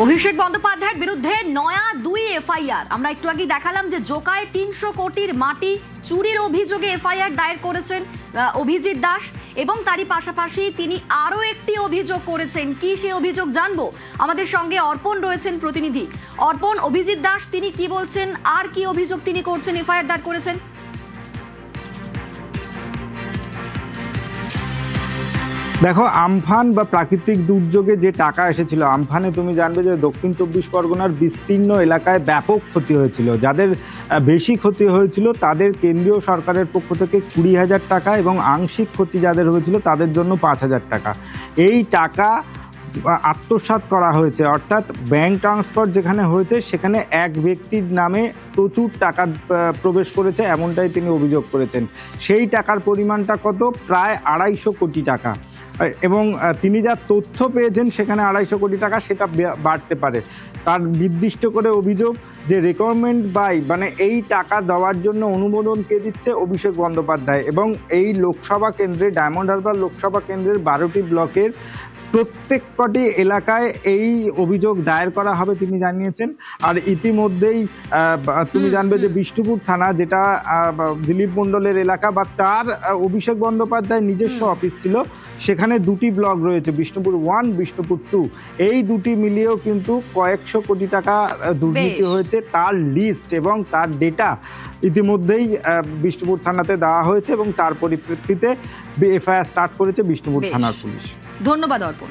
অভিষেক বন্দ্যোপাধ্যায়ের বিরুদ্ধে নয়া 2 এফআইআর। আমরা একটু আগে দেখালাম যে জোকায় 300 কোটির মাটি চুরির অভিযোগে এফআইআর দায়ের করেছেন অভিজিৎ দাস এবং তারই পাশাপাশি তিনি আরো একটি অভিযোগ করেছেন। কি সেই অভিযোগ জানবো, আমাদের সঙ্গে অর্পণ রয়েছেন প্রতিনিধি। অর্পণ, অভিজিৎ দাস তিনি কি বলছেন আর কি অভিযোগ তিনি করছেন, এফআইআর দায়ের করেছেন? দেখো, আমফান বা প্রাকৃতিক দুর্যোগে যে টাকা এসেছিল, আমফানে তুমি জানবে যে দক্ষিণ 24 পরগনার বিস্তীর্ণ এলাকায় ব্যাপক ক্ষতি হয়েছিল। যাদের বেশি ক্ষতি হয়েছিল তাদের কেন্দ্রীয় সরকারের পক্ষ থেকে 20,000 টাকা এবং আংশিক ক্ষতি যাদের হয়েছিল তাদের জন্য 5,000 টাকা। এই টাকা আত্মসাৎ করা হয়েছে, অর্থাৎ ব্যাংক ট্রান্সফার যেখানে হয়েছে সেখানে এক ব্যক্তির নামে প্রচুর টাকা প্রবেশ করেছে, এমনটাই তিনি অভিযোগ করেছেন। সেই টাকার পরিমাণটা কত? প্রায় 250 কোটি টাকা। এবং তিনি যা তথ্য পেয়েছেন সেখানে 250 কোটি টাকা, সেটা বাড়তে পারে। তার নির্দিষ্ট করে অভিযোগ যে রেকমেন্ড বাই, মানে এই টাকা দেওয়ার জন্য অনুমোদন কে দিচ্ছে? অভিষেক বন্দ্যোপাধ্যায়। এবং এই লোকসভা কেন্দ্রে, ডায়মন্ড হারবার লোকসভা কেন্দ্রের 12টি ব্লকের প্রত্যেক কটি এলাকায় এই অভিযোগ দায়ের করা হবে তিনি জানিয়েছেন। আর ইতিমধ্যেই তুমি জানবে যে বিষ্ণুপুর থানা, যেটা দিলীপ মণ্ডলের এলাকা বা তার অভিষেক বন্দ্যোপাধ্যায় নিজস্ব অফিস ছিল, সেখানে 2টি ব্লক রয়েছে, বিষ্ণুপুর 1, বিষ্ণুপুর 2। এই 2টি মিলিয়েও কিন্তু কয়েকশো কোটি টাকা দুর্নীতি হয়েছে। তার লিস্ট এবং তার ডেটা ইতিমধ্যেই বিষ্ণুপুর থানাতে দেওয়া হয়েছে এবং তার পরিপ্রেক্ষিতে এফআইআর স্টার্ট করেছে বিষ্ণুপুর থানার পুলিশ। ধন্যবাদ অর্পণ।